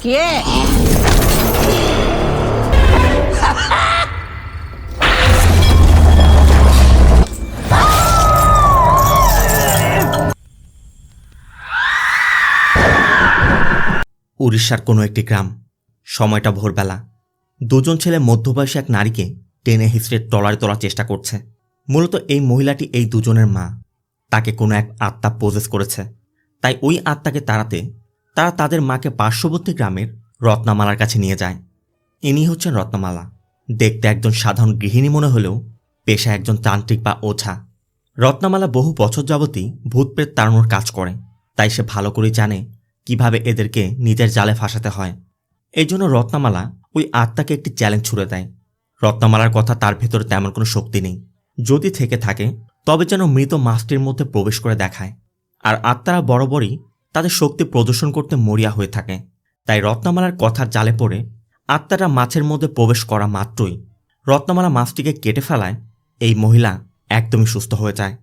কে? উড়িষ্যার কোনো একটি গ্রাম। সময়টা ভোরবেলা। দুজন ছেলে মধ্যবয়সী এক নারীকে টেনে হিঁচড়ে ট্রলারে তোলার চেষ্টা করছে। মূলত এই মহিলাটি এই দুজনের মা। তাকে কোনো এক আত্মা পজেস করেছে। তাই ওই আত্মাকে তাড়াতে তারা তাদের মাকে পার্শ্ববর্তী গ্রামের রত্নামালার কাছে নিয়ে যায়। ইনি হচ্ছেন রত্নামালা। দেখতে একজন সাধারণ গৃহিণী মনে হলেও পেশা একজন তান্ত্রিক বা ওঝা। রত্নামালা বহু বছর যাবতই ভূতপ্রেত তাড়ানোর কাজ করে। তাই সে ভালো করেই জানে কিভাবে এদেরকে নিজের জালে ফাঁসাতে হয়। এই জন্য রত্নামালা ওই আত্মাকে একটি চ্যালেঞ্জ ছুড়ে দেয়। রত্নামালার কথা তার ভেতরে তেমন কোনো শক্তি নেই। যদি থেকে থাকে তবে যেন মৃত মাছটির মধ্যে প্রবেশ করে দেখায়। আর আত্মারা বরাবরই তাদের শক্তি প্রদর্শন করতে মরিয়া হয়ে থাকে। তাই রত্নামালার কথার জালে পড়ে আত্মাটা মাছের মধ্যে প্রবেশ করা মাত্রই রত্নামালা মাছটিকে কেটে ফেলায় এই মহিলা একদমই সুস্থ হয়ে যায়।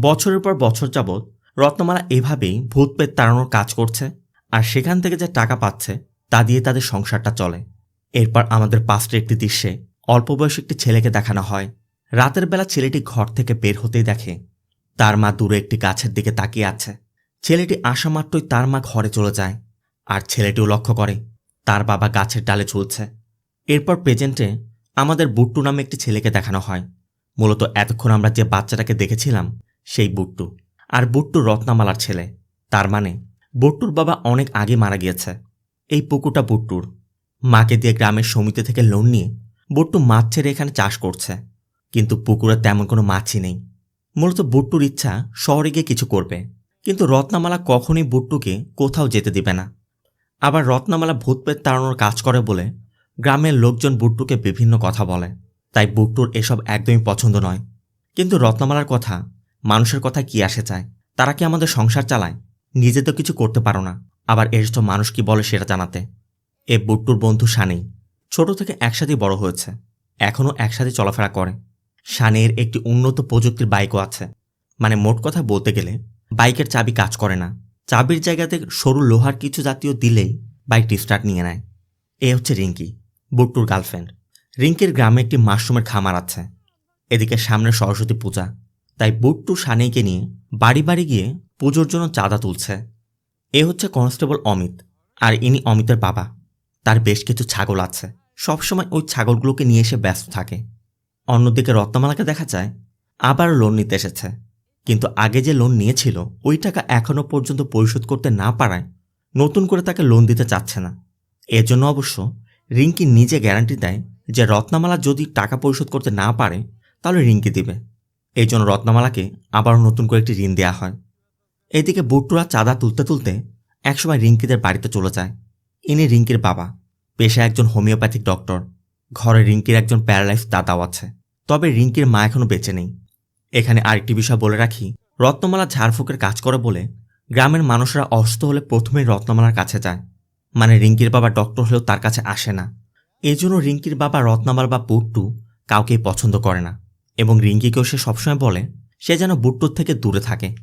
বছরের পর বছর যাবৎ রত্নামালা এভাবেই ভূতপ্রেত তাড়ানোর কাজ করছে। আর সেখান থেকে যে টাকা পাচ্ছে তা দিয়ে তাদের সংসারটা চলে। এরপর আমাদের পাস্টের একটি দৃশ্যে অল্প বয়সী একটি ছেলেকে দেখানো হয়। রাতের বেলা ছেলেটি ঘর থেকে বের হতেই দেখে তার মা দূরে একটি গাছের দিকে তাকিয়ে আছে। ছেলেটি আসা মাত্রই তার মা ঘরে চলে যায়। আর ছেলেটিও লক্ষ্য করে তার বাবা গাছের ডালে ঝুলছে। এরপর প্রেজেন্টে আমাদের বুট্টু নামে একটি ছেলেকে দেখানো হয়। মূলত এতক্ষণ আমরা যে বাচ্চাটাকে দেখেছিলাম সেই বুট্টু। আর বুট্টু রত্নামালার ছেলে। তার মানে বুট্টুর বাবা অনেক আগে মারা গিয়েছে। এই পুকুরটা বুট্টুর। মাকে দিয়ে গ্রামের সমিতি থেকে লোন নিয়ে বুট্টু মাছ ছেড়ে এখানে চাষ করছে। কিন্তু পুকুরে তেমন কোনো মাছই নেই। মূলত বুট্টুর ইচ্ছা শহরে গিয়ে কিছু করবে। কিন্তু রত্নামালা কখনোই বুট্টুকে কোথাও যেতে দিবে না। আবার রত্নামালা ভূতপ্রেত তাড়ানোর কাজ করে বলে গ্রামের লোকজন বুট্টুকে বিভিন্ন কথা বলে। তাই বুট্টুর এসব একদমই পছন্দ নয়। কিন্তু রত্নামালার কথা মানুষের কথা কি আসে চায়? তারা কি আমাদের সংসার চালায়? নিজে তো কিছু করতে পারো না, আবার এসব মানুষ কি বলে সেটা জানাতে। এ বুট্টুর বন্ধু শানি। ছোট থেকে একসাথেই বড় হয়েছে। এখনও একসাথে চলাফেরা করে। শানির একটি উন্নত প্রযুক্তির বাইকও আছে। মানে মোট কথা বলতে গেলে বাইকের চাবি কাজ করে না। চাবির জায়গাতে সরু লোহার কিছু জাতীয় দিলেই বাইকটি স্টার্ট নিয়ে নেয়। এ হচ্ছে রিঙ্কি, বুট্টুর গার্লফ্রেন্ড। রিঙ্কির গ্রামে একটি মাশরুমের খামার আছে। এদিকে সামনে সরস্বতী পূজা। তাই বুট্টু শানিকে নিয়ে বাড়ি বাড়ি গিয়ে পুজোর জন্য চাঁদা তুলছে। এ হচ্ছে কনস্টেবল অমিত। আর ইনি অমিতের বাবা। তার বেশ কিছু ছাগল আছে। সবসময় ওই ছাগলগুলোকে নিয়ে এসে ব্যস্ত থাকে। অন্যদিকে রত্নামালাকে দেখা যায় আবার লোন নিতে এসেছে। কিন্তু আগে যে লোন নিয়েছিল ওই টাকা এখনও পর্যন্ত পরিশোধ করতে না পারায় নতুন করে তাকে লোন দিতে চাচ্ছে না। এজন্য অবশ্য রিঙ্কি নিজে গ্যারান্টি দেয় যে রত্নামালা যদি টাকা পরিশোধ করতে না পারে তাহলে রিঙ্কি দিবে। এই জন্য রত্নামালাকে আবারও নতুন করে একটি ঋণ দেওয়া হয়। এদিকে বুট্টুরা চাঁদা তুলতে তুলতে একসময় রিঙ্কিদের বাড়িতে চলে যায়। ইনি রিঙ্কির বাবা। পেশায় একজন হোমিওপ্যাথিক ডক্টর। ঘরে রিঙ্কির একজন প্যারালাইজ দাদাও আছে। তবে রিঙ্কির মা এখনও বেঁচে নেই। এখানে আরেকটি বিষয় বলে রাখি, রত্নমালা ঝাড়ফুঁকের কাজ করে বলে গ্রামের মানুষরা অসুস্থ হলে প্রথমেই রত্নমালার কাছে যায়। মানে রিঙ্কির বাবা ডক্টর হলেও তার কাছে আসে না। এজন্য রিঙ্কির বাবা রত্নমালা বা বুট্টু কাউকেই পছন্দ করে না। এবং রিঙ্কিকেও সে সবসময় বলে সে যেন বুট্টুর থেকে দূরে থাকে।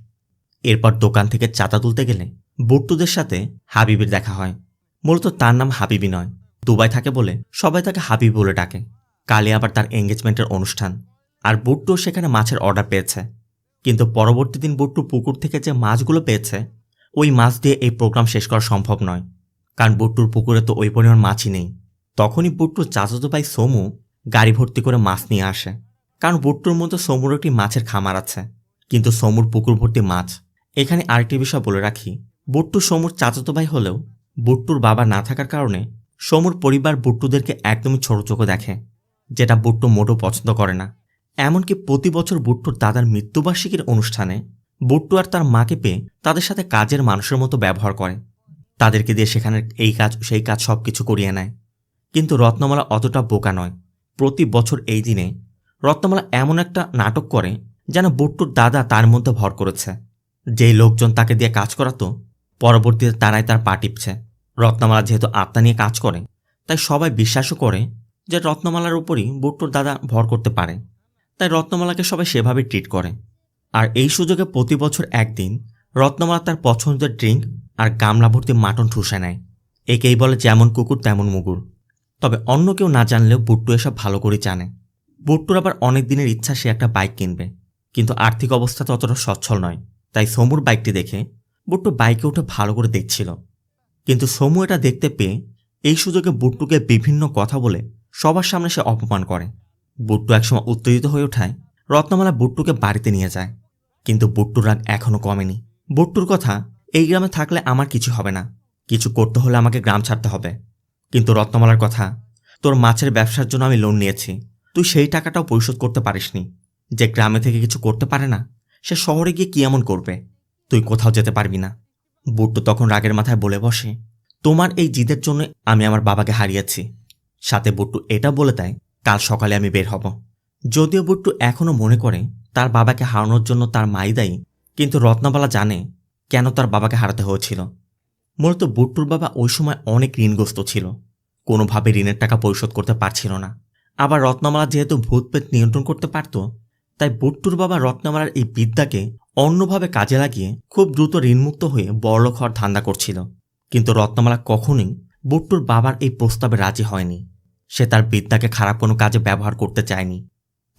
এরপর দোকান থেকে চাঁদা তুলতে গেলে বুট্টুদের সাথে হাবিবের দেখা হয়। মূলত তার নাম হাবিবি নয়, দুবাই থাকে বলে সবাই তাকে হাবিব বলে ডাকে। কালে আবার তার এঙ্গেজমেন্টের অনুষ্ঠান। আর বুট্টু সেখানে মাছের অর্ডার পেয়েছে। কিন্তু পরবর্তী দিন বুট্টু পুকুর থেকে যে মাছগুলো পেয়েছে ওই মাছ দিয়ে এই প্রোগ্রাম শেষ করা সম্ভব নয়। কারণ বুট্টুর পুকুরে তো ওই পরিমাণ মাছই নেই। তখনই বুট্টুর চাচাতো ভাই সোমু গাড়ি ভর্তি করে মাছ নিয়ে আসে। কারণ বুট্টুর মধ্যে সোমুর একটি মাছের খামার আছে। কিন্তু সোমুর পুকুর ভর্তি মাছ। এখানে আরেকটি বিষয় বলে রাখি, বুট্টু সোমুর চাচাতো ভাই হলেও বুট্টুর বাবা না থাকার কারণে সোমুর পরিবার বুট্টুদেরকে একদমই ছোট চোখে দেখে, যেটা বুট্টু মোটেও পছন্দ করে না। এমনকি প্রতি বছর বুট্টুর দাদার মৃত্যুবার্ষিকীর অনুষ্ঠানে বুট্টু আর তার মাকে পেয়ে তাদের সাথে কাজের মানুষের মতো ব্যবহার করে। তাদেরকে দিয়ে সেখানের এই কাজ সেই কাজ সব কিছু করিয়ে নেয়। কিন্তু রত্নমালা অতটা বোকা নয়। প্রতি বছর এই দিনে রত্নমালা এমন একটা নাটক করে যেন বুট্টুর দাদা তার মধ্যে ভর করেছে। যেই লোকজন তাকে দিয়ে কাজ করাতো পরবর্তীতে তারাই তার পা টিপছে। রত্নমালা যেহেতু আত্মা নিয়ে কাজ করে তাই সবাই বিশ্বাসও করে যে রত্নমালার উপরই বুট্টুর দাদা ভর করতে পারে। তাই রত্নমালাকে সবাই সেভাবে ট্রিট করে। আর এই সুযোগে প্রতি বছর একদিন রত্নমালা তার পছন্দের ড্রিঙ্ক আর গামলা ভর্তি মাটন ঠুসে নেয়। একেই বলে যেমন কুকুর তেমন মুগুর। তবে অন্য কেউ না জানলেও বুট্টু এসব ভালো করে জানে। বুট্টুর আবার অনেক দিনের ইচ্ছা সে একটা বাইক কিনবে, কিন্তু আর্থিক অবস্থা তো অতটা সচ্ছল নয়। তাই সমুর বাইকটি দেখে বুট্টু বাইকে উঠে ভালো করে দেখছিল। কিন্তু সমু এটা দেখতে পেয়ে এই সুযোগে বুট্টুকে বিভিন্ন কথা বলে সবার সামনে সে অপমান করে। বুট্টু একসময় উত্তেজিত হয়ে ওঠায় রত্নমালা বুট্টুকে বাড়িতে নিয়ে যায়। কিন্তু বুট্টুর রাগ এখনো কমেনি। বুট্টুর কথা, এই গ্রামে থাকলে আমার কিছু হবে না, কিছু করতে হলে আমাকে গ্রাম ছাড়তে হবে। কিন্তু রত্নমালার কথা, তোর মাছের ব্যবসার জন্য আমি লোন নিয়েছি, তুই সেই টাকাটাও পরিশোধ করতে পারিসনি। যে গ্রামে থেকে কিছু করতে পারে না সে শহরে গিয়ে কি এমন করবে? তুই কোথাও যেতে পারবি না। বুট্টু তখন রাগের মাথায় বলে বসে, তোমার এই জিদের জন্য আমি আমার বাবাকে হারিয়েছি। সাথে বুট্টু এটা বলে দেয়, কাল সকালে আমি বের হব। যদিও বুট্টু এখনও মনে করে তার বাবাকে হারানোর জন্য তার মাই দায়ী, কিন্তু রত্নবালা জানে কেন তার বাবাকে হারাতে হয়েছিল। মূলত বুট্টুর বাবা ওই সময় অনেক ঋণগ্রস্ত ছিল, কোনোভাবে ঋণের টাকা পরিশোধ করতে পারছিল না। আবার রত্নমালা যেহেতু ভূতপ্রেত নিয়ন্ত্রণ করতে পারত, তাই বুট্টুর বাবা রত্নমালার এই বিদ্যাকে অন্যভাবে কাজে লাগিয়ে খুব দ্রুত ঋণমুক্ত হয়ে বড়লোক হওয়ার ধান্দা করছিল। কিন্তু রত্নমালা কখনোই বুট্টুর বাবার এই প্রস্তাবে রাজি হয়নি। সে তার বিদ্যাকে খারাপ কোনো কাজে ব্যবহার করতে চায়নি।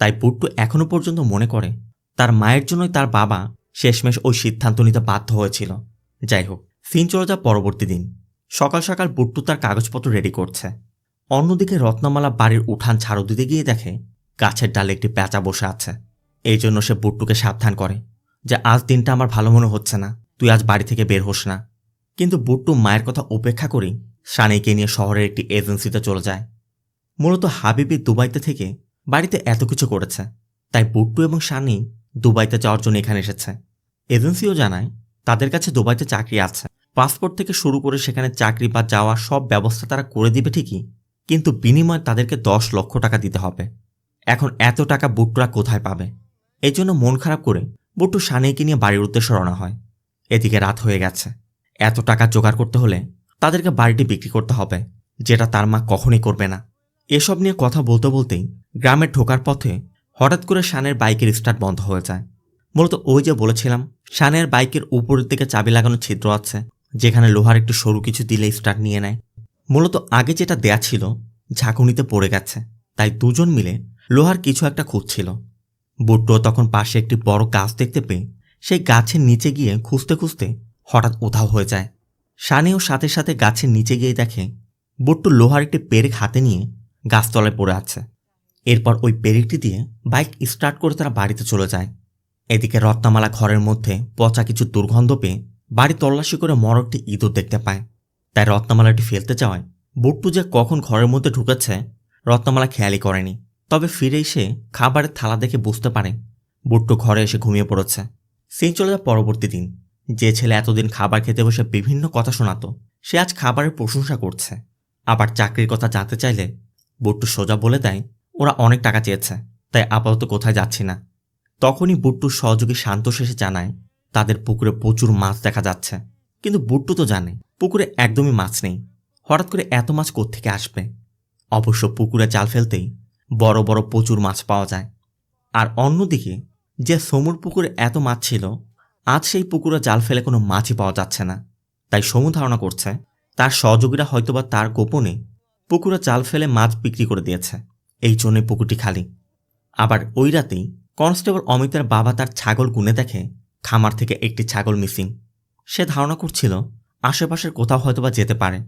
তাই বুট্টু এখনো পর্যন্ত মনে করে তার মায়ের জন্যই তার বাবা শেষমেশ ওই সিদ্ধান্ত নিতে বাধ্য হয়েছিল। যাই হোক, সিন চলে যায় পরবর্তী দিন। সকাল সকাল বুট্টু তার কাগজপত্র রেডি করছে। অন্যদিকে রত্নমালা বাড়ির উঠান ঝাড়ু দিতে গিয়ে দেখে গাছের ডালে একটি প্যাঁচা বসে আছে। এই জন্য সে বুট্টুকে সাবধান করে যে আজ দিনটা আমার ভালো মনে হচ্ছে না, তুই আজ বাড়ি থেকে বের হোস না। কিন্তু বুট্টু মায়ের কথা উপেক্ষা করেই সানিকে নিয়ে শহরের একটি এজেন্সিতে চলে যায়। মূলত হাবিবি দুবাইতে থেকে বাড়িতে এত কিছু করেছে, তাই বুট্টু এবং সানি দুবাইতে যাওয়ার জন্য এখানে এসেছে। এজেন্সিও জানায় তাদের কাছে দুবাইতে চাকরি আছে, পাসপোর্ট থেকে শুরু করে সেখানে চাকরি বা যাওয়া সব ব্যবস্থা তারা করে দিবে ঠিকই, কিন্তু বিনিময়ে তাদেরকে 10 লক্ষ টাকা দিতে হবে। এখন এত টাকা বুট্টুরা কোথায় পাবে? এই জন্য মন খারাপ করে বুট্টু সানিকে নিয়ে বাড়ির উদ্দেশ্যে রওনা হয়। এদিকে রাত হয়ে গেছে। এত টাকা জোগাড় করতে হলে তাদেরকে বাড়িটি বিক্রি করতে হবে, যেটা তার মা কখনই করবে না। এসব নিয়ে কথা বলতে বলতেই গ্রামে ঢোকার পথে হঠাৎ করে শানের বাইকের স্টার্ট বন্ধ হয়ে যায়। মূলত ওই যে বলেছিলাম শানের বাইকের উপরের দিকে চাবি লাগানো ছিদ্র আছে, যেখানে লোহার একটু সরু কিছু দিলে স্টার্ট নিয়ে নেয়। মূলত আগে যেটা দেয়া ছিল ঝাঁকুনিতে পড়ে গেছে, তাই দুজন মিলে লোহার কিছু একটা খুঁজছিল। বুট্টুও তখন পাশে একটি বড় গাছ দেখতে পেয়ে সেই গাছের নিচে গিয়ে খুঁজতে খুঁজতে হঠাৎ উধাও হয়ে যায়। শানিও সাথে সাথে গাছের নিচে গিয়ে দেখে বুট্টু লোহার একটি পেরেক হাতে নিয়ে গাছতলায় পড়ে আছে। এরপর ওই পেরেকটি দিয়ে বাইক স্টার্ট করে তারা বাড়িতে চলে যায়। এদিকে রত্নমালা ঘরের মধ্যে পচা কিছু দুর্গন্ধ পেয়ে বাড়ি তল্লাশি করে মরকটি ইঁদুর দেখতে পায়। তাই রত্নমালাটি ফেলতে যাওয়ায় বুট্টু যে কখন ঘরের মধ্যে ঢুকেছে রত্নমালা খেয়ালই করেনি। তবে ফিরে এসে খাবারের থালা দেখে বুঝতে পারে বুট্টু ঘরে এসে ঘুমিয়ে পড়েছে। সিন চলে যায় পরবর্তী দিন। যে ছেলে এতদিন খাবার খেতে বসে বিভিন্ন কথা শোনাতো সে আজ খাবারের প্রশংসা করছে। আবার চাকরির কথা জানতে চাইলে বুট্টু সোজা বলে দেয় ওরা অনেক টাকা চেয়েছে, তাই আপাতত কোথায় যাচ্ছি না। তখনই বুট্টুর সহযোগী শান্ত শেষে জানায় তাদের পুকুরে প্রচুর মাছ দেখা যাচ্ছে। কিন্তু বুট্টু তো জানে পুকুরে একদমই মাছ নেই, হঠাৎ করে এত মাছ কোত্থেকে আসবে? অবশ্য পুকুরে জাল ফেলতেই বড় বড় প্রচুর মাছ পাওয়া যায়। আর অন্যদিকে যে সমুর পুকুরে এত মাছ ছিল আজ সেই পুকুরে জাল ফেলে কোনো মাছই পাওয়া যাচ্ছে না। তাই সমু ধারণা করছে তার সহযোগীরা হয়তোবা তার গোপনে পুকুরে জাল ফেলে মাছ বিক্রি করে দিয়েছে, এই জন্যই পুকুরটি খালি। আবার ওই রাতেই কনস্টেবল অমিতের বাবা তার ছাগল গুনে দেখে খামার থেকে একটি ছাগল মিসিং। সে ধারণা করছিল আশেপাশের কোথাও হয়তোবা যেতে পারে,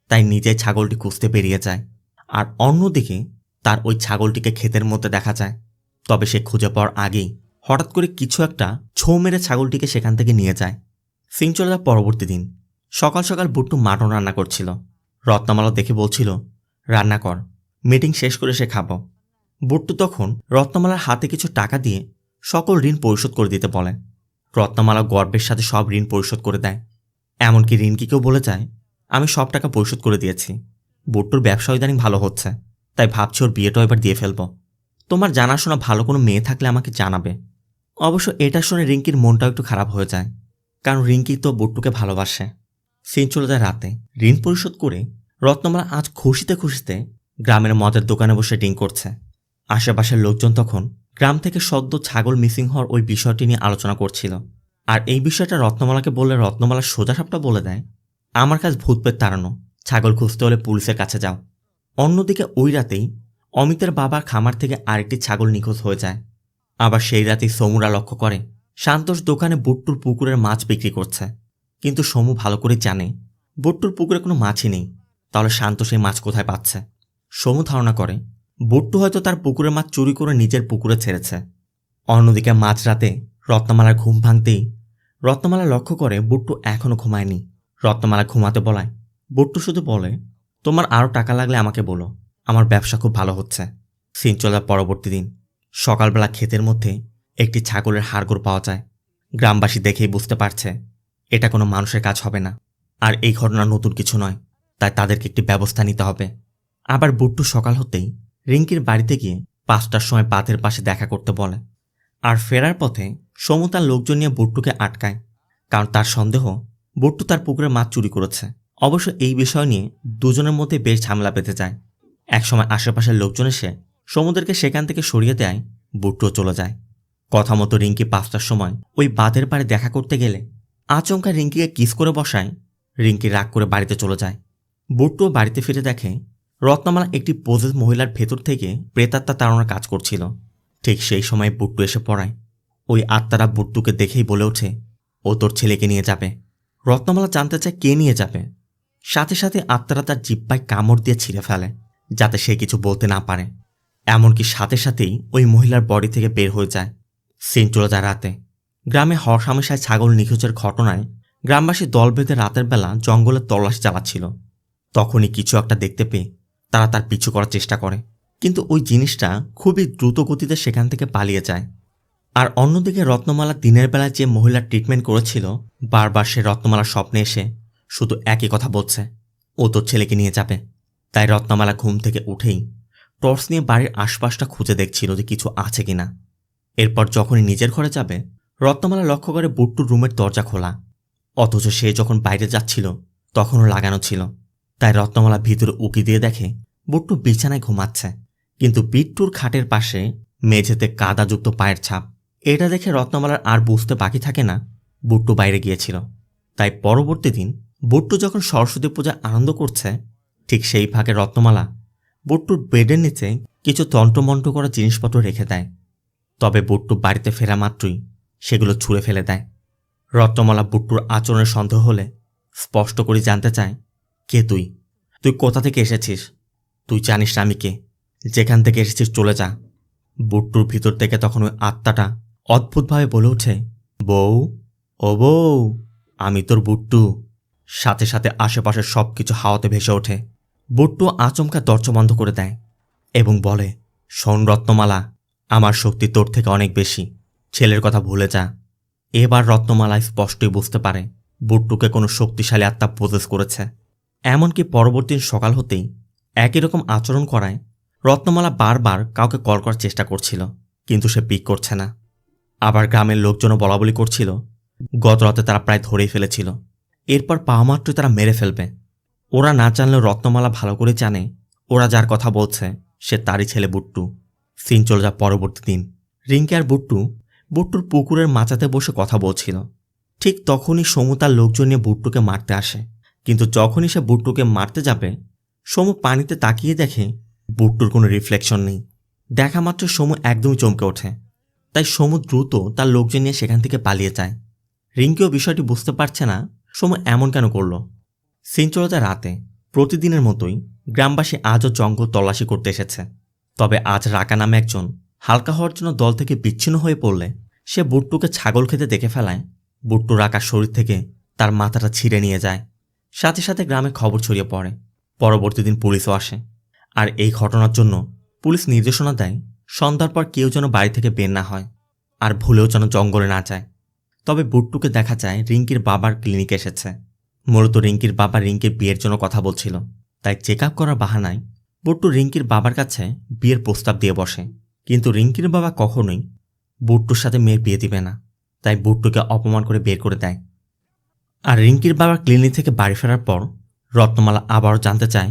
তাই নিজে ছাগলটি খুঁজতে বেরিয়ে যায়। আর অন্যদিকে তার ওই ছাগলটিকে ক্ষেতের মধ্যে দেখা যায়। তবে সে খুঁজে পাওয়ার আগেই হঠাৎ করে কিছু একটা ছোঁ মেরে ছাগলটিকে সেখান থেকে নিয়ে যায়। সিন চলে যায় পরবর্তী দিন। সকাল সকাল বুট্টু মাটন রান্না করছিল। রত্নমালা দেখে বলছিল রান্না কর, মিটিং শেষ করে সে খাবো। বুট্টু তখন রত্নমালার হাতে কিছু টাকা দিয়ে সকল ঋণ পরিশোধ করে দিতে বলে। রত্নমালা গর্বের সাথে সব ঋণ পরিশোধ করে দেয়। এমনকি ঋণকিকেও বলে যায় আমি সব টাকা পরিশোধ করে দিয়েছি। বুট্টুর ব্যবসা ইদানিং ভালো হচ্ছে, তাই ভাবছি ওর বিয়েটাও এবার দিয়ে ফেলবো। তোমার জানাশোনা ভালো কোনো মেয়ে থাকলে আমাকে জানাবে। অবশ্য এটা শুনে রিঙ্কির মনটাও একটু খারাপ হয়ে যায়, কারণ রিঙ্কি তো বুট্টুকে ভালোবাসে। সিন চলে যায় রাতে। ঋণ পরিশোধ করে রত্নমালা আজ খুশিতে খুশিতে গ্রামের মদের দোকানে বসে ড্রিঙ্ক করছে। আশেপাশের লোকজন তখন গ্রাম থেকে সদ্য ছাগল মিসিং হওয়ার ওই বিষয়টি নিয়ে আলোচনা করছিল। আর এই বিষয়টা রত্নমালাকে বললে রত্নমালা সোজাসাপটা বলে দেয় আমার কাজ ভূতপ্রেত তাড়ানো, ছাগল খুঁজতে হলে পুলিশের কাছে যাও। অন্যদিকে ওই রাতেই অমিতের বাবার খামার থেকে আরেকটি ছাগল নিখোঁজ হয়ে যায়। আবার সেই রাতেই সমুরা লক্ষ্য করে শান্তোষ দোকানে বুট্টুর পুকুরের মাছ বিক্রি করছে। কিন্তু সমু ভালো করে জানে বুট্টুর পুকুরে কোনো মাছই নেই। তাহলে শান্তোষ এই মাছ কোথায় পাচ্ছে? সমু ধারণা করে বুট্টু হয়তো তার পুকুরের মাছ চুরি করে নিজের পুকুরে ছেড়েছে। অন্যদিকে মাঝরাতে রত্নমালার ঘুম ভাঙতেই রত্নমালা লক্ষ্য করে বুট্টু এখনো ঘুমায়নি। রত্নমালা ঘুমাতে বলায় বুট্টু শুধু বলে, তোমার আরও টাকা লাগলে আমাকে বলো, আমার ব্যবসা খুব ভালো হচ্ছে। সিন চলার পরবর্তী দিন সকালবেলা ক্ষেতের মধ্যে একটি ছাগলের হাড়গোড় পাওয়া যায়। গ্রামবাসী দেখেই বুঝতে পারছে এটা কোনো মানুষের কাজ হবে না, আর এই ঘটনা নতুন কিছু নয়, তাই তাদেরকে একটি ব্যবস্থা নিতে হবে। আবার বুট্টু সকাল হতেই রিঙ্কির বাড়িতে গিয়ে 5টার সময় বাঁধের পাশে দেখা করতে বলে। আর ফেরার পথে সমু তার লোকজন নিয়ে বুট্টুকে আটকায়, কারণ তার সন্দেহ বুট্টু তার পুকুরে মাছ চুরি করেছে। অবশ্য এই বিষয় নিয়ে দুজনের মধ্যে বেশ ঝামেলা বেঁধে যায়। একসময় আশেপাশের লোকজন এসে সমুদেরকে সেখান থেকে সরিয়ে দেয়, বুট্টুও চলে যায়। কথা মতো রিঙ্কি 5টার সময় ওই বাঁধের পাড়ে দেখা করতে গেলে আচমকা রিঙ্কিকে কিস করে বসায়। রিঙ্কি রাগ করে বাড়িতে চলে যায়। বুট্টুও বাড়িতে ফিরে দেখে রত্নমালা একটি পোজেস মহিলার ভেতর থেকে প্রেতাত্মা তাড়ানোর কাজ করছিল। ঠিক সেই সময় বুট্টু এসে পড়ায়। ওই আত্মারা বুট্টুকে দেখেই বলে ওঠে, ও তোর ছেলেকে নিয়ে যাবে। রত্নমালা জানতে চায় কে নিয়ে যাবে। সাথে সাথে আত্মারা তার জিহ্বায় কামড় দিয়ে ছিঁড়ে ফেলে, যাতে সে কিছু বলতে না পারে। এমনকি সাথে সাথেই ওই মহিলার বডি থেকে বের হয়ে যায়। সিন চলে যায় রাতে। গ্রামে হরহামেশায় ছাগল নিখোঁজের ঘটনায় গ্রামবাসী দল বেঁধে রাতের বেলা জঙ্গলে তল্লাশি চালাচ্ছিল। তখনই কিছু একটা দেখতে পেয়ে তারা তার পিছু করার চেষ্টা করে, কিন্তু ওই জিনিসটা খুবই দ্রুত গতিতে সেখান থেকে পালিয়ে যায়। আর অন্যদিকে রত্নমালা দিনের বেলায় যে মহিলার ট্রিটমেন্ট করেছিল, বারবার সে রত্নমালার স্বপ্নে এসে শুধু একই কথা বলছে, ও তোর ছেলেকে নিয়ে যাবে। তাই রত্নমালা ঘুম থেকে উঠেই টর্চ নিয়ে বাড়ির আশপাশটা খুঁজে দেখছিল যে কিছু আছে কিনা। এরপর যখনই নিজের ঘরে যাবে, রত্নমালা লক্ষ্য করে বুট্টুর রুমের দরজা খোলা, অথচ সে যখন বাইরে যাচ্ছিল তখনও লাগানো ছিল। তাই রত্নমালা ভিতরে উকি দিয়ে দেখে বুট্টু বিছানায় ঘুমাচ্ছে, কিন্তু বিট্টুর খাটের পাশে মেঝেতে কাদাযুক্ত পায়ের ছাপ। এটা দেখে রত্নমালার আর বুঝতে বাকি থাকে না বুট্টু বাইরে গিয়েছিল। তাই পরবর্তী দিন বুট্টু যখন সরস্বতী পূজা আনন্দ করছে, ঠিক সেই ফাঁকে রত্নমালা বুট্টুর বেডের নিচে কিছু তন্ত্রমন্ত্র করা জিনিসপত্র রেখে দেয়। তবে বুট্টু বাড়িতে ফেরা মাত্রই সেগুলো ছুঁড়ে ফেলে দেয়। রত্নমালা বুট্টুর আচরণের সন্দেহ হলে স্পষ্ট করে জানতে চায়, কে তুই? তুই কোথা থেকে এসেছিস? তুই জানিস না আমি কে? যেখান থেকে এসেছিস চলে যা। বুট্টুর ভিতর থেকে তখন ওই আত্মাটা অদ্ভুতভাবে বলে ওঠে, বউ, ও বউ, আমি তোর বুট্টু। সাথে সাথে আশেপাশের সব কিছু হাওয়াতে ভেসে ওঠে। বুট্টু আচমকা দরজা বন্ধ করে দেয় এবং বলে, শোন রত্নমালা, আমার শক্তি তোর থেকে অনেক বেশি, ছেলের কথা ভুলে যা। এবার রত্নমালা স্পষ্টই বুঝতে পারে বুট্টুকে কোনো শক্তিশালী আত্মা প্রসেস করেছে। এমনকি পরবর্তী সকাল হতেই একই রকম আচরণ করায় রত্নমালা বারবার কাউকে কল করার চেষ্টা করছিল, কিন্তু সে পিক করছে না। আবার গ্রামের লোকজনও বলাবলি করছিল গত রাতে তারা প্রায় ধরেই ফেলেছিল, এরপর পাওয়া মাত্রই তারা মেরে ফেলবে। ওরা না জানলেও রত্নমালা ভালো করে জানে ওরা যার কথা বলছে সে তারই ছেলে বুট্টু। সিন চলে যায় পরবর্তী দিন। রিঙ্কি আর বুট্টুর পুকুরের মাচাতে বসে কথা বলছিল। ঠিক তখনই সমু তার লোকজন নিয়ে বুট্টুকে মারতে আসে, কিন্তু যখনই সে বুট্টুকে মারতে যাবে, সমু পানিতে তাকিয়ে দেখে বুট্টুর কোনো রিফ্লেকশন নেই। দেখা মাত্র সমু একদমই চমকে ওঠে। তাই সমু দ্রুত তার লোকজন নিয়ে সেখান থেকে পালিয়ে যায়। রিঙ্কিও বিষয়টি বুঝতে পারছে না সমু এমন কেন করল। সিন চলে যায় রাতে। প্রতিদিনের মতোই গ্রামবাসী আজও জঙ্গল তল্লাশি করতে এসেছে। তবে আজ রাকা নামে একজন হালকা হওয়ার জন্য দল থেকে বিচ্ছিন্ন হয়ে পড়লে সে বুট্টুকে ছাগল খেতে দেখে ফেলায়। বুট্টু রাকার শরীর থেকে তার মাথাটা ছিঁড়ে নিয়ে যায়। সাথে সাথে গ্রামে খবর ছড়িয়ে পড়ে। পরবর্তী দিন পুলিশও আসে, আর এই ঘটনার জন্য পুলিশ নির্দেশনা দেয় সন্ধ্যার পর কেউ যেন বাড়ি থেকে বের না হয়, আর ভুলেও যেন জঙ্গলে না যায়। তবে বুট্টুকে দেখা যায় রিঙ্কির বাবার ক্লিনিকে এসেছে। মূলত রিঙ্কির বাবা রিঙ্কির বিয়ের জন্য কথা বলছিল, তাই চেক আপ করার বাহানায় বুট্টু রিঙ্কির বাবার কাছে বিয়ের প্রস্তাব দিয়ে বসে। কিন্তু রিঙ্কির বাবা কখনোই বুট্টুর সাথে মেয়ের বিয়ে দিবে না, তাই বুট্টুকে অপমান করে বের করে দেয়। আর রিঙ্কির বাবার ক্লিনিক থেকে বাড়ি ফেরার পর রত্নমালা আবারও জানতে চায়,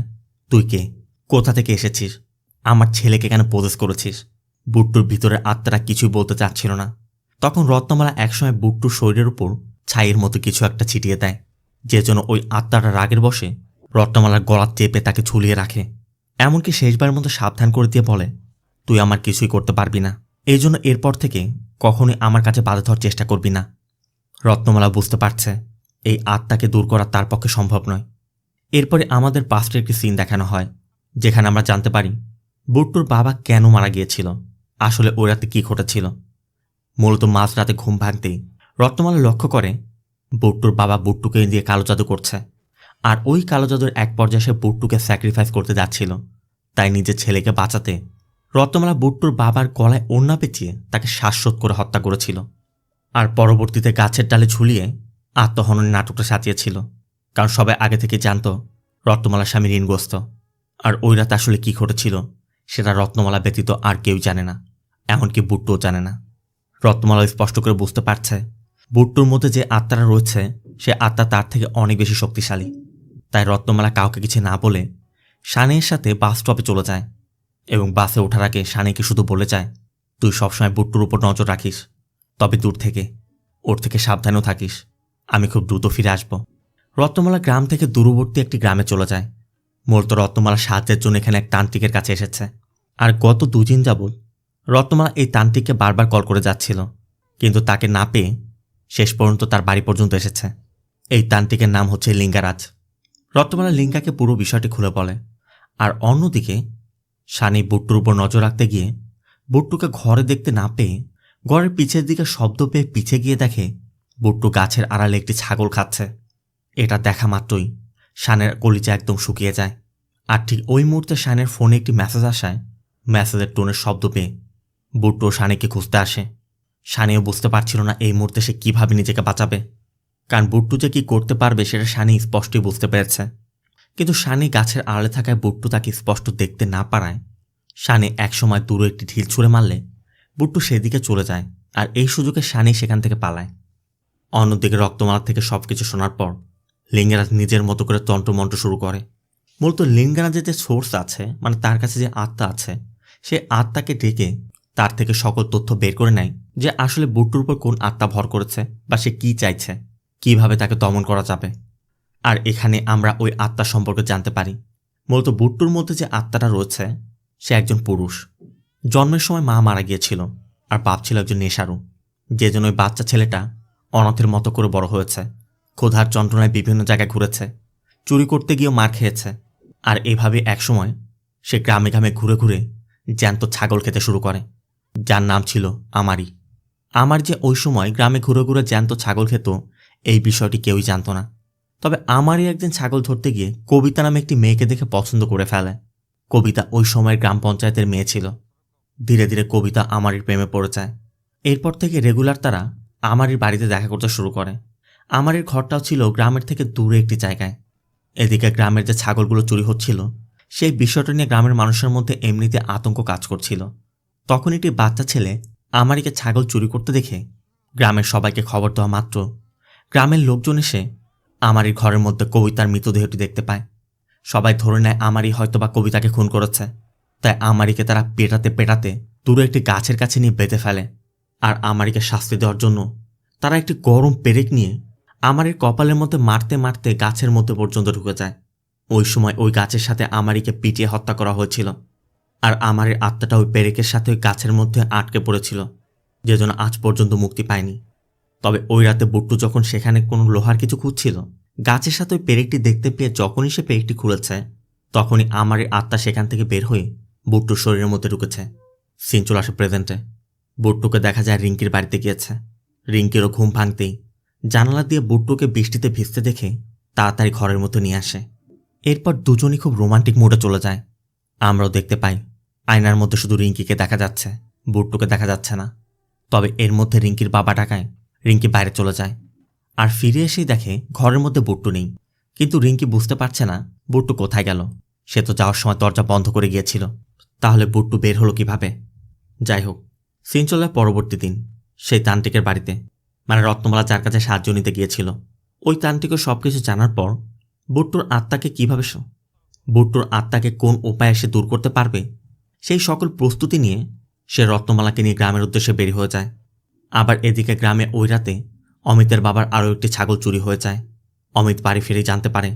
তুই কে? কোথা থেকে এসেছিস? আমার ছেলেকে কেন প্রপোজ করেছিস? বুট্টুর ভিতরের আত্মাটা কিছুই বলতে চাচ্ছিল না। তখন রত্নমালা একসময় বুট্টুর শরীরের উপর ছাইয়ের মতো কিছু একটা ছিটিয়ে দেয়, যে জন্য ওই আত্মাটা রাগের বশে রত্নমালার গলা চেপে তাকে ঝুলিয়ে রাখে, এমনকি শেষবারের মতো সাবধান করে দিয়ে বলে, তুই আমার কিছুই করতে পারবি না, এই জন্য এরপর থেকে কখনোই আমার কাছে বাধা দেওয়ার চেষ্টা করবি না। রত্নমালা বুঝতে পারছে এই আত্মাকে দূর করা তার পক্ষে সম্ভব নয়। এরপরে আমাদের পাস্টের একটি সিন দেখানো হয়, যেখানে আমরা জানতে পারি বুট্টুর বাবা কেন মারা গিয়েছিল, আসলে ওই রাতে কী ঘটেছিল। মূলত মাঝরাতে ঘুম ভাঙতেই রত্নমালা লক্ষ্য করে বুট্টুর বাবা বুট্টুকে দিয়ে কালো জাদু করছে, আর ওই কালো জাদুর এক পর্যায়ে সে বুট্টুকে স্যাক্রিফাইস করতে যাচ্ছিল। তাই নিজের ছেলেকে বাঁচাতে রত্নমালা বুট্টুর বাবার গলায় ওড়না পেঁচিয়ে তাকে শ্বাসরোধ করে হত্যা করেছিল, আর পরবর্তীতে গাছের ডালে ঝুলিয়ে আত্মহননের নাটকটা সাজিয়েছিল। কারণ সবাই আগে থেকে জানত রত্নমালার স্বামী ঋণগ্রস্ত, আর ওই রাতে আসলে কী ঘটেছিল সেটা রত্নমালা ব্যতীত আর কেউ জানে না, এমনকি বুট্টুও জানে না। রত্নমালা স্পষ্ট করে বুঝতে পারছে বুট্টুর মধ্যে যে আত্মাটা রয়েছে সে আত্মা তার থেকে অনেক বেশি শক্তিশালী। তাই রত্নমালা কাউকে কিছু না বলে সানির সাথে বাস স্টপে চলে যায়, এবং বাসে ওঠার আগে সানিকে শুধু বলে যায়, তুই সবসময় বুট্টুর উপর নজর রাখিস, তবে দূর থেকে, ওর থেকে সাবধানেও থাকিস, আমি খুব দ্রুত ফিরে আসব। রত্নমালা গ্রাম থেকে দূরবর্তী একটি গ্রামে চলে যায়। মূলত রত্নমালা সাহায্যের জন্য এখানে এক তান্ত্রিকের কাছে এসেছে, আর গত 2 দিন যাবৎ রত্নমালা এই তান্ত্রিককে বারবার কল করে যাচ্ছিল, কিন্তু তাকে না পেয়ে শেষ পর্যন্ত তার বাড়ি পর্যন্ত এসেছে। এই তান্ত্রিকের নাম হচ্ছে লিঙ্গারাজ। রত্নমালা লিঙ্গাকে পুরো বিষয়টি খুলে বলে, আর অন্যদিকে সানি বুট্টুর উপর নজর রাখতে গিয়ে বুট্টুকে ঘরে দেখতে না পেয়ে ঘরের পিছের দিকে শব্দ পেয়ে পিছে গিয়ে দেখে বুট্টু গাছের আড়ালে একটি ছাগল খাচ্ছে। এটা দেখা মাত্রই শানের কলিজা একদম শুকিয়ে যায়, আর ঠিক ওই মুহূর্তে শানের ফোনে একটি মেসেজ আসায় মেসেজের টোনের শব্দ পেয়ে বুট্টু শানিকে খুঁজতে আসে। শানিও বুঝতে পারছিল না এই মুহূর্তে সে কীভাবে নিজেকে বাঁচাবে, কারণ বুট্টু যে কী করতে পারবে সেটা শানি স্পষ্টই বুঝতে পেরেছে। কিন্তু শানি গাছের আড়ালে থাকায় বুট্টু তাকে স্পষ্ট দেখতে না পারায় শানি একসময় দূরে একটি ঢিল ছুঁড়ে মারলে বুট্টু সেদিকে চলে যায়, আর এই সুযোগে শানি সেখান থেকে পালায়। অন্যদিকে রক্তমালা থেকে সবকিছু শোনার পর লিঙ্গারাজ নিজের মতো করে তন্ত্রমন্ত্র শুরু করে। মূলত লিঙ্গারাজের যে সোর্স আছে, মানে তার কাছে যে আত্মা আছে, সে আত্মাকে ডেকে তার থেকে সকল তথ্য বের করে নেয় যে আসলে বুট্টুর উপর কোন আত্মা ভর করেছে বা সে কী চাইছে, কিভাবে তাকে দমন করা যাবে। আর এখানে আমরা ওই আত্মা সম্পর্কে জানতে পারি মূলত বুট্টুর মধ্যে যে আত্মাটা রয়েছে সে একজন পুরুষ। জন্মের সময় মা মারা গিয়েছিল, আর বাপ ছিল একজন নেশারু, যে জন্য ওই বাচ্চা ছেলেটা অনাথের মতো করে বড় হয়েছে, ক্ষুধার যন্ত্রণায় বিভিন্ন জায়গায় ঘুরেছে, চুরি করতে গিয়েও মার খেয়েছে। আর এভাবে একসময় সে গ্রামে গ্রামে ঘুরে ঘুরে জ্যান্ত ছাগল খেতে শুরু করে, যার নাম ছিল আমারি। আমার যে ওই সময় গ্রামে ঘুরে ঘুরে জ্যান্ত ছাগল খেত এই বিষয়টি কেউই জানত না। তবে আমারই একদিন ছাগল ধরতে গিয়ে কবিতা নামে একটি মেয়েকে দেখে পছন্দ করে ফেলে। কবিতা ওই সময়ের গ্রাম পঞ্চায়েতের মেয়ে ছিল। ধীরে ধীরে কবিতা আমারির প্রেমে পড়ে যায়। এরপর থেকে রেগুলার তারা আমারির বাড়িতে দেখা করতে শুরু করে। আমারির ঘরটাও ছিল গ্রামের থেকে দূরে একটি জায়গায়। এদিকে গ্রামের যে ছাগলগুলো চুরি হচ্ছিল সেই বিষয়টা নিয়ে গ্রামের মানুষের মধ্যে এমনিতে আতঙ্ক কাজ করছিল। তখন একটি বাচ্চা ছেলে আমারিকে ছাগল চুরি করতে দেখে গ্রামের সবাইকে খবর দেওয়া মাত্র গ্রামের লোকজন এসে আমারির ঘরের মধ্যে কবিতার মৃতদেহটি দেখতে পায়। সবাই ধরে নেয় আমারই হয়তোবা কবিতাকে খুন করেছে। তাই আমারিকে তারা পেটাতে পেটাতে দূরে একটি গাছের কাছে নিয়ে বেঁধে ফেলে। আর আমারিকে শাস্তি দেওয়ার জন্য তারা একটি গরম পেরেক নিয়ে আমারির কপালের মধ্যে মারতে মারতে গাছের মধ্যে পর্যন্ত ঢুকে যায়। ওই সময় ওই গাছের সাথে আমারিকে পিটিয়ে হত্যা করা হয়েছিল, আর আমারির আত্মাটা ওই পেরেকের সাথে ওই গাছের মধ্যে আটকে পড়েছিল, যে জন্য আজ পর্যন্ত মুক্তি পায়নি। তবে ওই রাতে বুট্টু যখন সেখানে কোনো লোহার কিছু খুঁজছিল, গাছের সাথে ওই পেরেকটি দেখতে পেয়ে যখনই সে পেরেকটি খুলেছে তখনই আমারির আত্মা সেখান থেকে বের হয়ে বুট্টুর শরীরের মধ্যে ঢুকেছে। সিন চলে আসে প্রেজেন্টে। বুট্টুকে দেখা যায় রিঙ্কির বাড়িতে গিয়েছে। রিঙ্কিরও ঘুম ভাঙতেই জানালা দিয়ে বুট্টুকে বৃষ্টিতে ভিজতে দেখে তাড়াতাড়ি ঘরের মধ্যে নিয়ে আসে। এরপর দুজনই খুব রোমান্টিক মোডে চলে যায়। আমরাও দেখতে পাই আয়নার মধ্যে শুধু রিঙ্কিকে দেখা যাচ্ছে, বুট্টুকে দেখা যাচ্ছে না। তবে এর মধ্যে রিঙ্কির বাবা ডাকায় রিঙ্কি বাইরে চলে যায়, আর ফিরে এসেই দেখে ঘরের মধ্যে বুট্টু নেই। কিন্তু রিঙ্কি বুঝতে পারছে না বুট্টু কোথায় গেল। সে তো যাওয়ার সময় দরজা বন্ধ করে গিয়েছিল, তাহলে বুট্টু বের হলো কিভাবে? যাই হোক, সিন চলে পরবর্তী দিন সেই তান্ত্রিকের বাড়িতে, মানে রত্নমালা যার কাছে সাহায্য নিতে গিয়েছিল। ওই তান্ত্রিকের সবকিছু জানার পর বুট্টুর আত্মাকে কোন উপায়ে সে দূর করতে পারবে সেই সকল প্রস্তুতি নিয়ে সে রত্নমালাকে নিয়ে গ্রামের উদ্দেশ্যে বের হয়ে যায়। আবার এদিকে গ্রামে ওই রাতে অমিতের বাবার আরও একটি ছাগল চুরি হয়ে যায়। অমিত বাড়ি ফিরে জানতে পারে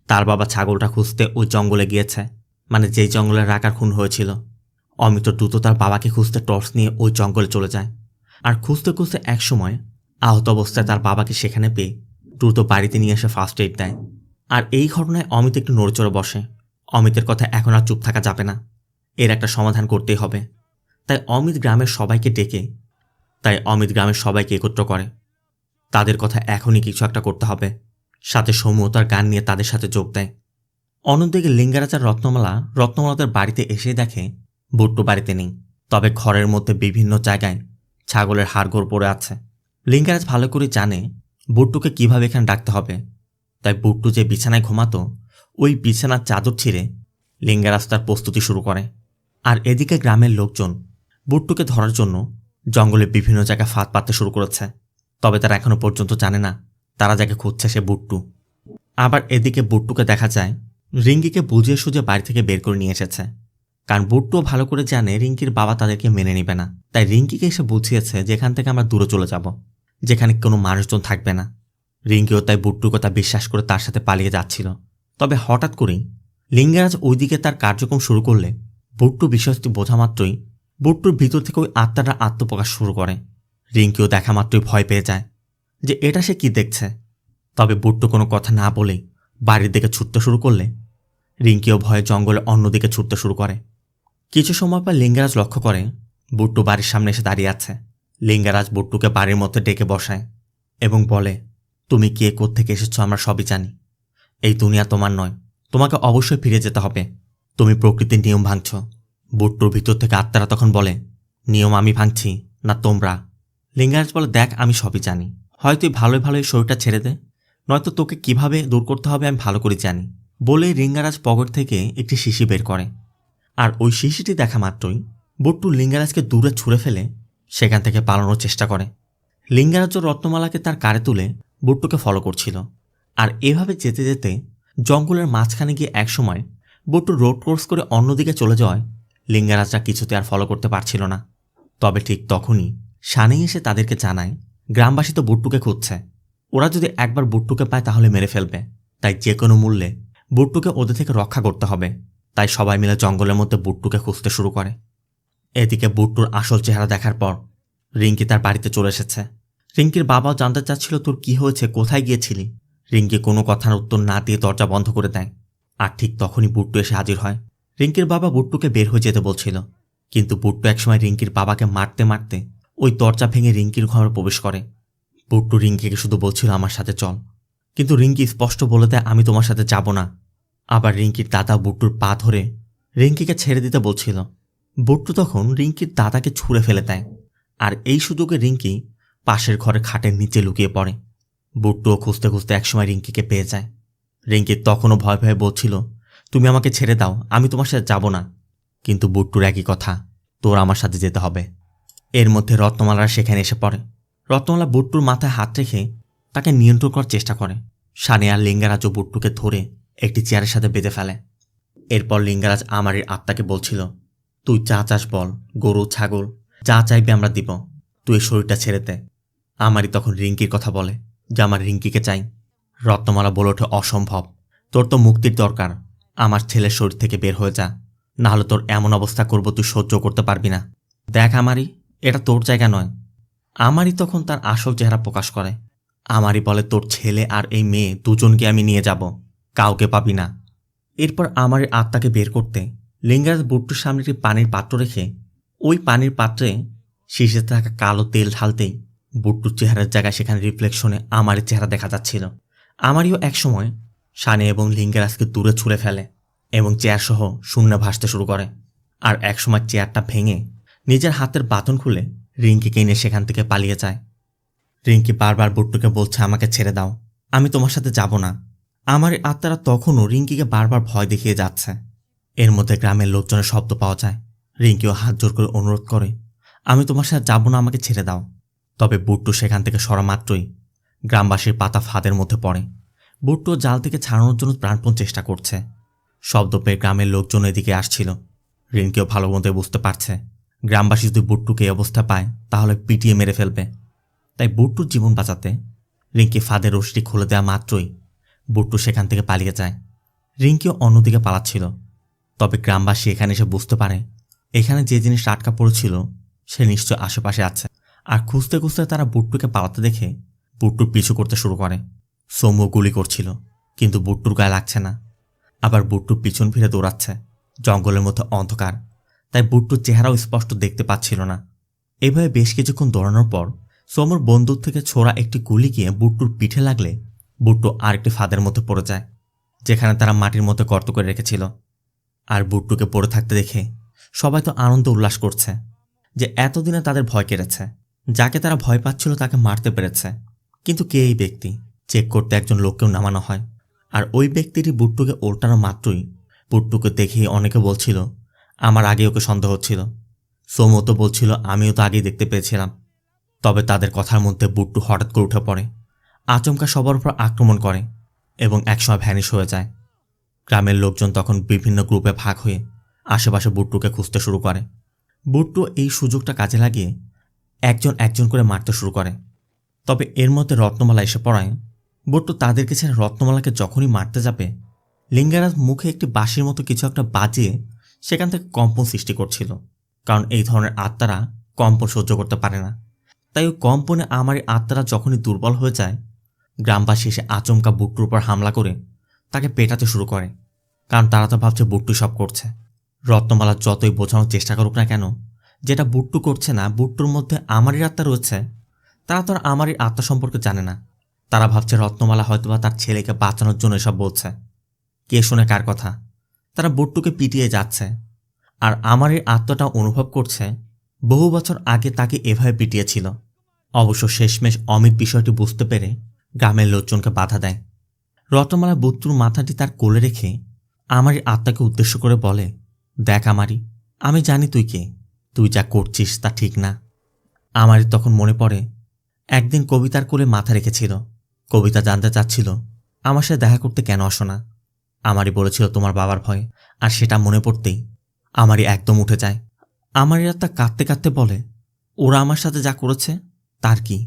তার বাবা ছাগলটা খুঁজতে ওই জঙ্গলে গিয়েছে, মানে যেই জঙ্গলে রাকার খুন হয়েছিল। অমিত দ্রুত তার বাবাকে খুঁজতে টর্চ নিয়ে ওই জঙ্গলে চলে যায়। আর খুঁজতে খুঁজতে একসময় আহত অবস্থায় তার বাবাকে সেখানে পেয়ে দ্রুত বাড়িতে নিয়ে এসে ফার্স্ট এইড দেয়। আর এই ঘটনায় অমিত একটু নড়েচড়ে বসে। অমিতের কথা এখন আর চুপ থাকা যাবে না, এর একটা সমাধান করতেই হবে। তাই অমিত গ্রামের সবাইকে একত্র করে। তাদের কথা এখনই কিছু একটা করতে হবে। সাথে সৌম্য তার গান নিয়ে তাদের সাথে যোগ দেয়। অন্যদিকে লিঙ্গারাজ আর রত্নমালাদের বাড়িতে এসে দেখে বুট্টু বাড়িতে নেই, তবে ঘরের মধ্যে বিভিন্ন জায়গায় ছাগলের হাড়গোড় পড়ে আছে। লিঙ্গারাজ ভালো করে জানে বুট্টুকে কিভাবে এখানে ডাকতে হবে, তাই বুট্টু যে বিছানায় ঘুমাতো ওই বিছানার চাদর ছিঁড়ে লিঙ্গারাজ তার প্রস্তুতি শুরু করে। আর এদিকে গ্রামের লোকজন বুট্টুকে ধরার জন্য জঙ্গলে বিভিন্ন জায়গায় ফাঁদ পাততে শুরু করেছে, তবে তারা এখনো পর্যন্ত জানে না তারা যাকে খুঁজছে সে বুট্টু। আবার এদিকে বুট্টুকে দেখা যায় রিঙ্কিকে বুঝিয়ে সুঝে বাড়ি থেকে বের করে নিয়ে এসেছে, কারণ বুট্টুও ভালো করে জানে রিঙ্কির বাবা তাদেরকে মেনে নেবে না। তাই রিঙ্কিকে এসে বুঝিয়েছে যেখান থেকে আমরা দূরে চলে যাব, যেখানে কোনো মানুষজন থাকবে না। রিঙ্কিও তাই বুট্টুর কথা বিশ্বাস করে তার সাথে পালিয়ে যাচ্ছিল। তবে হঠাৎ করেই লিঙ্গারাজ ওইদিকে তার কার্যক্রম শুরু করলে বুট্টু বিষয়টি বোঝা মাত্রই বুট্টুর ভিতর থেকে ওই আত্মাটা আত্মপ্রকাশ শুরু করে। রিঙ্কিও দেখা মাত্রই ভয় পেয়ে যায় যে এটা সে কি দেখছে। তবে বুট্টু কোনো কথা না বলেই বাড়ির দিকে ছুটতে শুরু করলে রিঙ্কিও ভয়ে জঙ্গলে অন্যদিকে ছুটতে শুরু করে। কিছু সময় পর লিঙ্গারাজ লক্ষ্য করে বুট্টু বাড়ির সামনে এসে দাঁড়িয়ে আছে। লিঙ্গারাজ বুট্টুকে বাড়ির মধ্যে ডেকে বসায় এবং বলে, তুমি কে কোত্থেকে এসেছ আমরা সবই জানি। এই দুনিয়া তোমার নয়, তোমাকে অবশ্যই ফিরে যেতে হবে। তুমি প্রকৃতির নিয়ম ভাঙছ। বুট্টুর ভিতর থেকে আত্মারা তখন বলে, নিয়ম আমি ভাঙছি না তোমরা? লিঙ্গারাজ বলে, দেখ আমি সবই জানি, হয় তুই ভালোই ভালোই শরীরটা ছেড়ে দে, নয়তো তোকে কিভাবে দূর করতে হবে আমি ভালো করে জানি। বলেই লিঙ্গারাজ পকেট থেকে একটি শিশি বের করে। আর ওই শিশিটি দেখা মাত্রই বুট্টু লিঙ্গারাজকে দূরে ছুঁড়ে ফেলে সেখান থেকে পালানোর চেষ্টা করে। লিঙ্গারাজ ও রত্নমালাকে তার কারে তুলে বুট্টুকে ফলো করছিল। আর এভাবে যেতে যেতে জঙ্গলের মাঝখানে গিয়ে একসময় বুট্টু রোড ক্রস করে অন্যদিকে চলে যাওয়ায় লিঙ্গারাজরা কিছুতে আর ফলো করতে পারছিল না। তবে ঠিক তখনই সানেই এসে তাদেরকে জানায় গ্রামবাসী তো বুট্টুকে খুঁজছে, ওরা যদি একবার বুট্টুকে পায় তাহলে মেরে ফেলবে, তাই যে কোনো মূল্যে বুট্টুকে ওদের থেকে রক্ষা করতে হবে। তাই সবাই মিলে জঙ্গলের মধ্যে বুট্টুকে খুঁজতে শুরু করে। এদিকে বুট্টুর আসল চেহারা দেখার পর রিঙ্কি তার বাড়িতে চলে এসেছে। রিঙ্কির বাবাও জানতে চাচ্ছিল তোর কি হয়েছে, কোথায় গিয়েছিলি। রিঙ্কি কোনো কথার উত্তর না দিয়ে দরজা বন্ধ করে দেয়। আর ঠিক তখনই বুট্টু এসে হাজির হয়। রিঙ্কির বাবা বুট্টুকে বের হয়ে যেতে বলছিল, কিন্তু বুট্টু একসময় রিঙ্কির বাবাকে মারতে মারতে ওই দরজা ভেঙে রিঙ্কির ঘরে প্রবেশ করে। বুট্টু রিঙ্কিকে শুধু বলছিল আমার সাথে চল, কিন্তু রিঙ্কি স্পষ্ট বলে দেয় আমি তোমার সাথে যাব না। আবার রিঙ্কির দাদা বুট্টুর পা ধরে রিঙ্কিকে ছেড়ে দিতে বলছিল। বুট্টু তখন রিঙ্কির দাদাকে ছুঁড়ে ফেলে দেয়। আর এই সুযোগে রিঙ্কি পাশের ঘরে খাটের নিচে লুকিয়ে পড়ে। বুট্টুও খুঁজতে খুঁজতে একসময় রিঙ্কিকে পেয়ে যায়। রিঙ্কি তখনও ভয় ভয়ে বলছিল তুমি আমাকে ছেড়ে দাও, আমি তোমার সাথে যাব না। কিন্তু বুট্টুর একই কথা, তোর আমার সাথে যেতে হবে। এর মধ্যে রত্নমালারা সেখানে এসে পড়ে। রত্নমালা বুট্টুর মাথায় হাত রেখে তাকে নিয়ন্ত্রণ করার চেষ্টা করে। সানে আর লিঙ্গারাজও বুট্টুকে ধরে একটি চেয়ারের সাথে বেঁধে ফেলে। এরপর লিঙ্গারাজ আমারির আত্মাকে বলছিল তুই যা চাস বল, গরু ছাগল যা চাইবে আমরা দিব, তুই এই শরীরটা ছেড়ে দে। আমারি তখন রিঙ্কির কথা বলে যে আমার রিঙ্কিকে চাই। রত্নমালা বলে ওঠে অসম্ভব, তোর তো মুক্তির দরকার, আমার ছেলের শরীর থেকে বের হয়ে যা, নাহলে তোর এমন অবস্থা করব তুই সহ্য করতে পারবি না। দেখ আমারি, এটা তোর জায়গা নয়। আমারই তখন তার আসল চেহারা প্রকাশ করে। আমারই বলে তোর ছেলে আর এই মেয়ে দুজনকে আমি নিয়ে যাব, কাউকে পাবি না। এরপর আমার আত্মাকে বের করতে লিঙ্গারাজ বুট্টুর সামনে একটি পানির পাত্র রেখে ওই পানির পাত্রে শীষে থাকা কালো তেল ঢালতেই বুট্টুর চেহারার জায়গায় সেখানে রিফ্লেকশনে আমারই চেহারা দেখা যাচ্ছিল। আমারিও একসময় সানে এবং লিঙ্গারাজকে দূরে ছুঁড়ে ফেলে এবং চেয়ার সহ শূন্যে ভাসতে শুরু করে। আর একসময় চেয়ারটা ভেঙে নিজের হাতের বাঁধন খুলে রিঙ্কিকে এনে সেখান থেকে পালিয়ে যায়। রিঙ্কি বারবার বুট্টুকে বলছে আমাকে ছেড়ে দাও, আমি তোমার সাথে যাব না। আমার আত্মারা তখনও রিঙ্কিকে বারবার ভয় দেখিয়ে যাচ্ছে। এর মধ্যে গ্রামের লোকজনের শব্দ পাওয়া যায়। রিঙ্কিও হাত জোর করে অনুরোধ করে আমি তোমার সাথে যাব না, আমাকে ছেড়ে দাও। তবে বুট্টু সেখান থেকে সরা মাত্রই গ্রামবাসীর পাতা ফাঁদের মধ্যে পড়ে। বুট্টু জাল থেকে ছাড়ানোর জন্য প্রাণপণ চেষ্টা করছে। শব্দ পেয়ে গ্রামের লোকজন এদিকে আসছিল। রিঙ্কিও ভালো মতো বুঝতে পারছে গ্রামবাসী যদি বুট্টুকে এই অবস্থা পায় তাহলে পিটিয়ে মেরে ফেলবে। তাই বুট্টুর জীবন বাঁচাতে রিঙ্কি ফাঁদের রশিটি খুলে দেওয়া মাত্রই বুট্টু সেখান থেকে পালিয়ে যায়। রিঙ্কিও অন্যদিকে পালাচ্ছিল। তবে গ্রামবাসী এখানে এসে বুঝতে পারে এখানে যে জিনিস আটকা পড়েছিল সে নিশ্চয় আশেপাশে আছে। আর খুঁজতে খুঁজতে তারা বুট্টুকে পালাতে দেখে বুট্টুর পিছু করতে শুরু করে। সৌম্য গুলি করছিল, কিন্তু বুট্টুর গায়ে লাগছে না। আবার বুট্টু পিছন ফিরে দৌড়াচ্ছে। জঙ্গলের মধ্যে অন্ধকার, তাই বুট্টুর চেহারাও স্পষ্ট দেখতে পাচ্ছিল না। এভাবে বেশ কিছুক্ষণ দৌড়ানোর পর সৌম্যর বন্দুক থেকে ছোড়া একটি গুলি গিয়ে বুট্টুর পিঠে লাগলে বুট্টু আরেকটি ফাঁদের মধ্যে পড়ে যায়, যেখানে তারা মাটির মধ্যে গর্ত করে রেখেছিল। আর বুট্টুকে পড়ে থাকতে দেখে সবাই তো আনন্দ উল্লাস করছে যে এতদিনে তাদের ভয় কেটেছে। যাকে তারা ভয় পাচ্ছিল তাকে মারতে পেরেছে। কিন্তু কে এই ব্যক্তি? চেক করতে একজন লোককেও নামানো হয়। আর ওই ব্যক্তিটি বুট্টুকে উল্টানো মাত্রই বুট্টুকে দেখেই অনেকে বলছিল আমার আগে ওকে সন্দেহ হচ্ছিল। সৌম্য তো বলছিল আমিও তো আগেই দেখতে পেয়েছিলাম। তবে তাদের কথার মধ্যে বুট্টু হঠাৎ করে উঠে পড়ে, আচমকা সবার উপর আক্রমণ করে এবং একসময় ভ্যানিশ হয়ে যায়। গ্রামের লোকজন তখন বিভিন্ন গ্রুপে ভাগ হয়ে আশেপাশে বুট্টুকে খুঁজতে শুরু করে। বুট্টু এই সুযোগটা কাজে লাগিয়ে একজন একজন করে মারতে শুরু করে। তবে এর মধ্যে রত্নমালা এসে পড়ায় বুট্টু তাদেরকে ছেড়ে রত্নমালাকে যখনই মারতে যাবে লিঙ্গারাজ মুখে একটি বাঁশির মতো কিছু একটা বাজিয়ে সেখান থেকে কম্পন সৃষ্টি করছিল। কারণ এই ধরনের আত্মারা কম্পন সহ্য করতে পারে না। তাই ওই কম্পনে আমার এই আত্মারা যখনই দুর্বল হয়ে যায় গ্রামবাসী এসে আচমকা বুট্টুর উপর হামলা করে তাকে পেটাতে শুরু করে। কারণ তারা তো ভাবছে বুট্টু সব করছে। রত্নমালা যতই বোঝানোর চেষ্টা করুক না কেন যেটা বুট্টু করছে না, বুট্টুর মধ্যে আমারই আত্মা রয়েছে, তারা তো আর আমারই আত্মা সম্পর্কে জানে না। তারা ভাবছে রত্নমালা হয়তোবা তার ছেলেকে বাঁচানোর জন্য এসব বলছে। কে শোনে কার কথা? তারা বুট্টুকে পিটিয়ে যাচ্ছে। আর আমার এই আত্মাটা অনুভব করছে বহু বছর আগে তাকে এভাবে পিটিয়েছিল। অবশ্য শেষমেশ অমিত বিষয়টি বুঝতে পেরে গ্রামের লোকজনকে বাধা দেয়। রত্নমালা বুট্টুর মাথাটি তার কোলে রেখে আমারই আত্মাকে উদ্দেশ্য করে বলে, দেখ আমারই, আমি জানি তুই কে, তুই যা করছিস তা ঠিক না। আমারই তখন মনে পড়ে একদিন কবিতার কোলে মাথা রেখেছিল। কবিতা জানতে চাচ্ছিল আমার সাথে দেখা করতে কেন আসো না। আমারই বলেছিল তোমার বাবার ভয়। আর সেটা মনে পড়তেই আমারই একদম উঠে যায়। আমারই আত্মা কাঁদতে কাঁদতে বলে, ওরা আমার সাথে যা করেছে তার কি?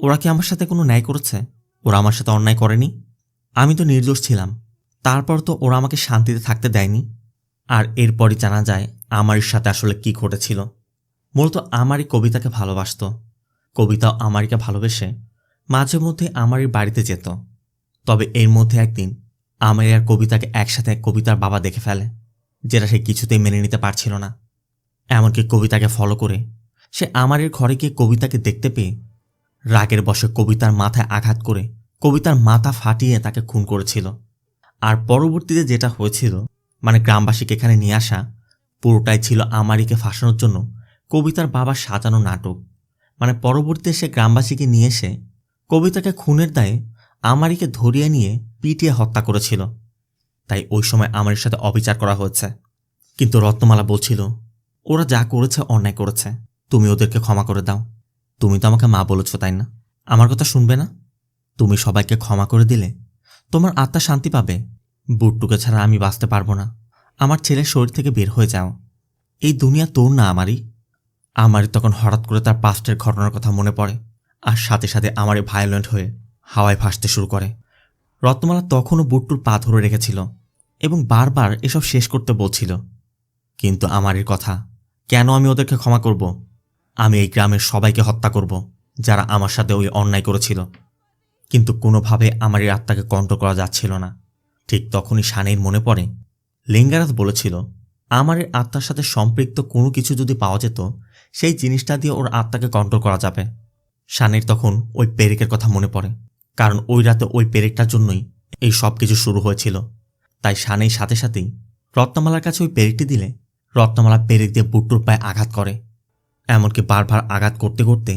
ওরা কি আমার সাথে কোনো ন্যায় করেছে? ওরা আমার সাথে অন্যায় করেনি। আমি তো নির্দোষ ছিলাম, তারপর তো ওরা আমাকে শান্তিতে থাকতে দেয়নি। আর এরপরই জানা যায় আমারির সাথে আসলে কি ঘটেছিল। মূলত আমারই কবিতাকে ভালোবাসত। কবিতাও আমারিকে ভালোবেসে মাঝে মধ্যে আমারই বাড়িতে যেত। তবে এর মধ্যে একদিন আমারি আর কবিতাকে একসাথে কবিতার বাবা দেখে ফেলে, যেটা সে কিছুতেই মেনে নিতে পারছিল না। এমনকি কবিতাকে ফলো করে সে আমারির ঘরে গিয়ে কবিতাকে দেখতে পেয়ে রাগের বশে কবিতার মাথায় আঘাত করে কবিতার মাথা ফাটিয়ে তাকে খুন করেছিল। আর পরবর্তীতে যেটা হয়েছিল, মানে গ্রামবাসীকে এখানে নিয়ে আসা, পুরোটাই ছিল আমারিকে ফাঁসানোর জন্য কবিতার বাবার সাজানো নাটক। মানে পরবর্তীতে সে গ্রামবাসীকে নিয়ে এসে কবিতাকে খুনের দায়ে আমারিকে ধরিয়ে নিয়ে পিটিয়ে হত্যা করেছিল। তাই ওই সময় আমারির সাথে অবিচার করা হয়েছে। কিন্তু রত্নমালা বলছিল ওরা যা করেছে অন্যায় করেছে, তুমি ওদেরকে ক্ষমা করে দাও। তুমি তো আমাকে মা বলেছ, তাই না? আমার কথা শুনবে না? তুমি সবাইকে ক্ষমা করে দিলে তোমার আত্মা শান্তি পাবে। বুট্টুকে ছাড়া আমি বাঁচতে পারবো না। আমার ছেলের শরীর থেকে বের হয়ে যাও। এই দুনিয়া তোর না আমারই। আমারই তখন হঠাৎ করে তার পাস্টের ঘটনার কথা মনে পড়ে। আর সাথে সাথে আমারই ভায়োলেন্ট হয়ে হাওয়ায় ভাসতে শুরু করে। রত্নমালা তখনও বুট্টুর পা ধরে রেখেছিল এবং বারবার এসব শেষ করতে বলছিল। কিন্তু আমারই কথা, কেন আমি ওদেরকে ক্ষমা করব? আমি এই গ্রামের সবাইকে হত্যা করব যারা আমার সাথে ওই অন্যায় করেছিল। কিন্তু কোনোভাবে আমার এই আত্মাকে কন্ট্রোল করা যাচ্ছিল না। ঠিক তখনই শানের মনে পড়ে লিঙ্গারাজ বলেছিল আমার এই আত্মার সাথে সম্পৃক্ত কোনো কিছু যদি পাওয়া যেত সেই জিনিসটা দিয়ে ওর আত্মাকে কন্ট্রোল করা যাবে। শানের তখন ওই পেরেকের কথা মনে পড়ে, কারণ ওই রাতে ওই পেরেকটার জন্যই এই সব কিছু শুরু হয়েছিল। তাই শানের সাথে সাথেই রত্নমালার কাছে ওই পেরেকটি দিলে রত্নমালা পেরেক দিয়ে বুট্টুর পায়ে আঘাত করে। এমনকি বারবার আঘাত করতে করতে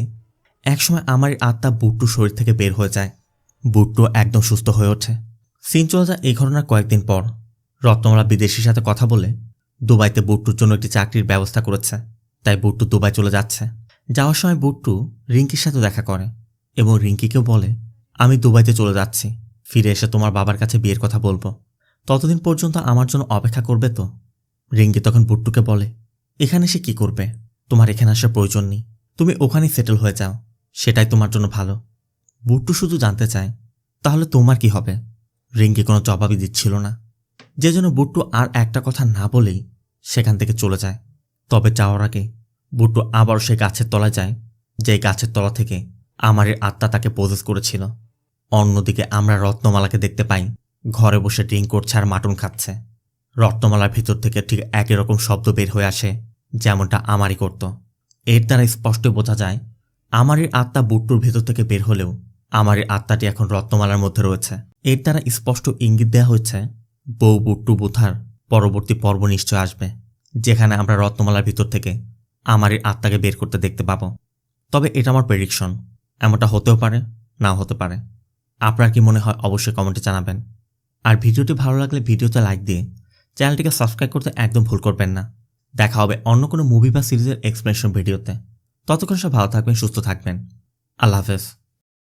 একসময় আমার আত্মা বুট্টুর শরীর থেকে বের হয়ে যায়। বুট্টু একদম সুস্থ হয়ে ওঠে। সিন চলে যায় এই ঘটনার কয়েকদিন পর। রত্নমালা বিদেশির সাথে কথা বলে দুবাইতে বুট্টুর জন্য একটি চাকরির ব্যবস্থা করেছে। তাই বুট্টু দুবাই চলে যাচ্ছে। যাওয়ার সময় বুট্টু রিঙ্কির সাথে দেখা করে এবং রিঙ্কিকেও বলে আমি দুবাইতে চলে যাচ্ছি, ফিরে এসে তোমার বাবার কাছে বিয়ের কথা বলবো। ততদিন পর্যন্ত আমার জন্য অপেক্ষা করবে তো? রিঙ্কি তখন বুট্টুকে বলে এখানে সে কি করবে? তোমার এখানে আসার প্রয়োজন নেই, তুমি ওখানেই সেটেল হয়ে যাও, সেটাই তোমার জন্য ভালো। বুট্টু শুধু জানতে চায় তাহলে তোমার কি হবে? রিঙ্কি কোনো জবাবই দিচ্ছিল না। যে যেন বুট্টু আর একটা কথা না বলেই সেখান থেকে চলে যায়। তবে যাওয়ার আগে বুট্টু আবারও সেই গাছের তলায় যায়, যেই গাছের তলা থেকে আমারের আত্মা তাকে পজেস করেছিল। অন্যদিকে আমরা রত্নমালাকে দেখতে পাই ঘরে বসে ড্রিঙ্ক করছে আর মাটন খাচ্ছে। রত্নমালার ভিতর থেকে ঠিক একই রকম শব্দ বের হয়ে আসে যেমনটা আমারই করত। এর দ্বারা স্পষ্ট বোঝা যায় আমারের আত্মা বুট্টুর ভেতর থেকে বের হলেও আমারের আত্মাটি এখন রত্নমালার মধ্যে রয়েছে। এর দ্বারা স্পষ্ট ইঙ্গিত দেওয়া হয়েছে বউ বুট্টু বুথার পরবর্তী পর্ব নিশ্চয় আসবে, যেখানে আমরা রত্নমালার ভিতর থেকে আমারের আত্মাকে বের করতে দেখতে পাবো। তবে এটা আমার প্রেডিকশন, এমনটা হতেও পারে, নাও হতে পারে। আপনার কি মনে হয় অবশ্যই কমেন্টে জানাবেন। আর ভিডিওটি ভালো লাগলে ভিডিওতে লাইক দিয়ে চ্যানেলটিকে সাবস্ক্রাইব করতে একদম ভুল করবেন না। দেখা হবে অন্য কোনো মুভি বা সিরিজের এক্সপ্লেনেশন ভিডিওতে। ততক্ষণ সব ভালো থাকবেন, সুস্থ থাকবেন। আল্লাহ হাফেজ।